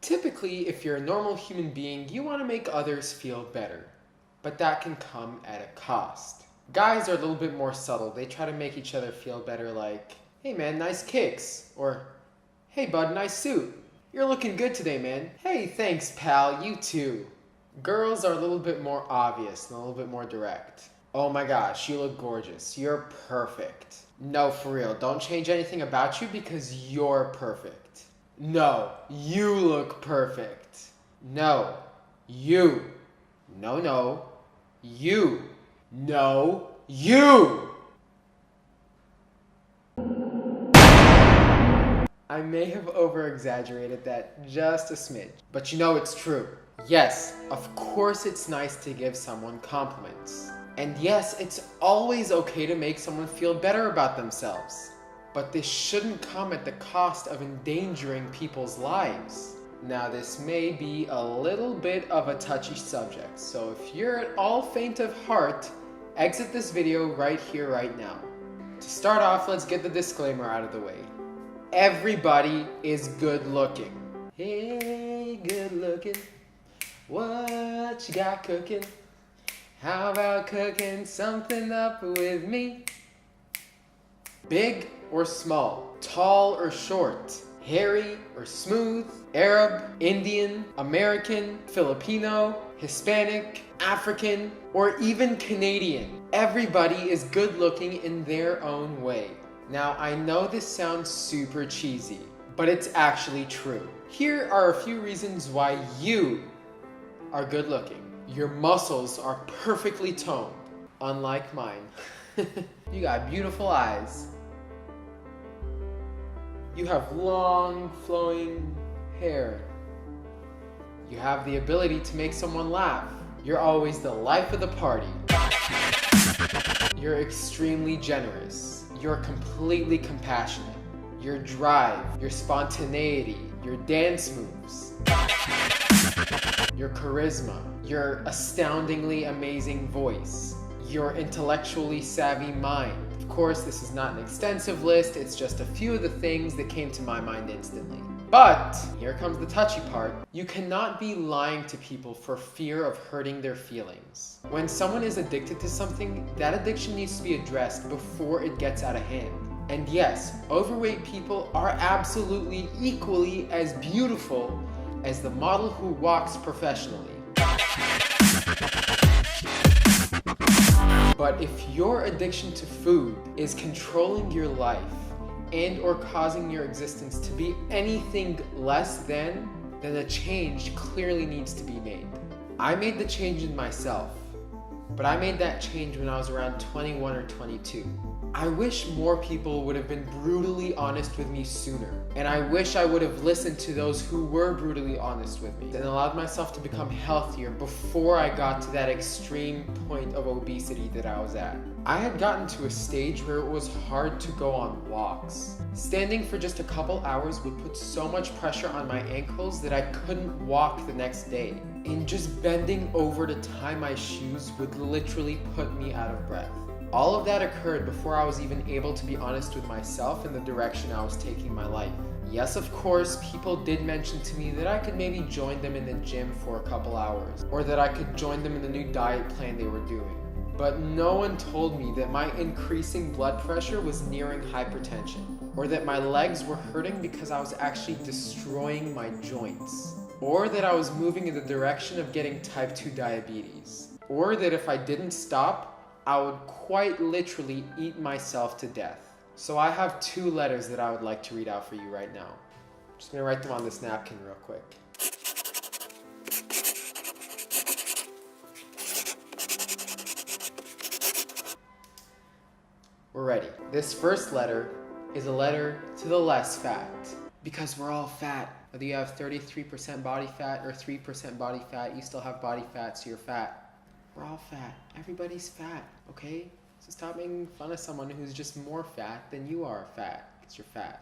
Typically, if you're a normal human being, you want to make others feel better. But that can come at a cost. Guys are a little bit more subtle. They try to make each other feel better, like, hey man, nice kicks. Or, hey bud, nice suit. You're looking good today, man. Hey, thanks pal, you too. Girls are a little bit more obvious and a little bit more direct. Oh my gosh, you look gorgeous. You're perfect. No, for real, don't change anything about you because you're perfect. No, you look perfect. No, you. No, you. No, you! I may have over-exaggerated that just a smidge, but you know it's true. Yes, of course it's nice to give someone compliments. And yes, it's always okay to make someone feel better about themselves. But this shouldn't come at the cost of endangering people's lives. Now this may be a little bit of a touchy subject, so if you're at all faint of heart, exit this video right here, right now. To start off, let's get the disclaimer out of the way. Everybody is good looking. Hey, good looking. What you got cooking? How about cooking something up with me? Big or small, tall or short, hairy or smooth, Arab, Indian, American, Filipino, Hispanic, African, or even Canadian. Everybody is good looking in their own way. Now, I know this sounds super cheesy, but it's actually true. Here are a few reasons why you are good looking. Your muscles are perfectly toned, unlike mine. You got beautiful eyes. You have long, flowing hair. You have the ability to make someone laugh. You're always the life of the party. You're extremely generous. You're completely compassionate. Your drive, your spontaneity, your dance moves, your charisma, your astoundingly amazing voice, your intellectually savvy mind. Of course, this is not an extensive list, it's just a few of the things that came to my mind instantly. But, here comes the touchy part. You cannot be lying to people for fear of hurting their feelings. When someone is addicted to something, that addiction needs to be addressed before it gets out of hand. And yes, overweight people are absolutely equally as beautiful as the model who walks professionally. But if your addiction to food is controlling your life and or causing your existence to be anything less than, then a change clearly needs to be made. I made the change in myself, but I made that change when I was around 21 or 22. I wish more people would have been brutally honest with me sooner. And I wish I would have listened to those who were brutally honest with me and allowed myself to become healthier before I got to that extreme point of obesity that I was at. I had gotten to a stage where it was hard to go on walks. Standing for just a couple hours would put so much pressure on my ankles that I couldn't walk the next day. And just bending over to tie my shoes would literally put me out of breath. All of that occurred before I was even able to be honest with myself and the direction I was taking my life. Yes, of course, people did mention to me that I could maybe join them in the gym for a couple hours, or that I could join them in the new diet plan they were doing. But no one told me that my increasing blood pressure was nearing hypertension, or that my legs were hurting because I was actually destroying my joints, or that I was moving in the direction of getting type 2 diabetes, or that if I didn't stop, I would quite literally eat myself to death. So I have 2 letters that I would like to read out for you right now. I'm just gonna write them on this napkin real quick. We're ready. This first letter is a letter to the less fat. Because we're all fat. Whether you have 33% body fat or 3% body fat, you still have body fat, so you're fat. We're all fat. Everybody's fat, okay? So stop making fun of someone who's just more fat than you are fat, because you're fat.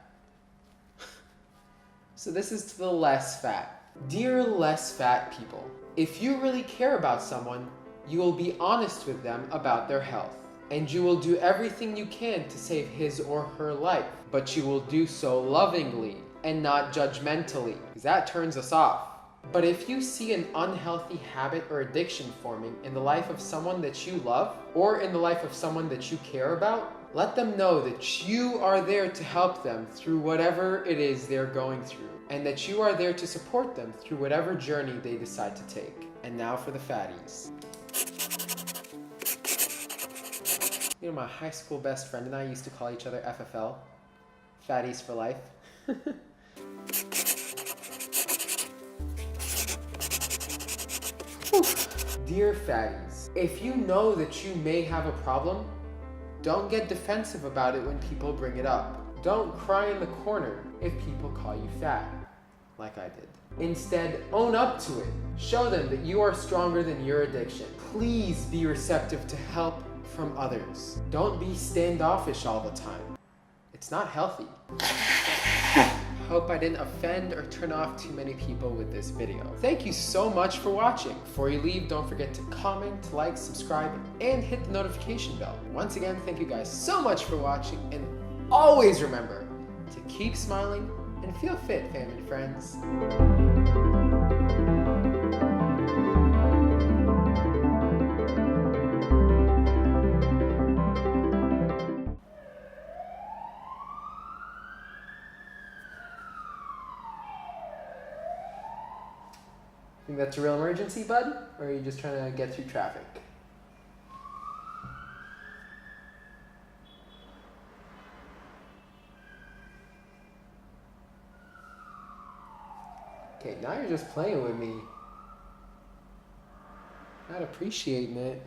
So this is to the less fat. Dear less fat people, if you really care about someone, you will be honest with them about their health. And you will do everything you can to save his or her life, but you will do so lovingly, and not judgmentally, because that turns us off. But if you see an unhealthy habit or addiction forming in the life of someone that you love, or in the life of someone that you care about, let them know that you are there to help them through whatever it is they're going through, and that you are there to support them through whatever journey they decide to take. And now for the fatties. You know, my high school best friend and I used to call each other FFL, fatties for life. Dear fatties, if you know that you may have a problem, don't get defensive about it when people bring it up. Don't cry in the corner if people call you fat, like I did. Instead, own up to it. Show them that you are stronger than your addiction. Please be receptive to help from others. Don't be standoffish all the time. It's not healthy. Hope I didn't offend or turn off too many people with this video. Thank you so much for watching. Before you leave, don't forget to comment, like, subscribe, and hit the notification bell. Once again, thank you guys so much for watching, and always remember to keep smiling and feel fit, family and friends. Think that's a real emergency, bud? Or are you just trying to get through traffic? Okay, now you're just playing with me. Not appreciating it.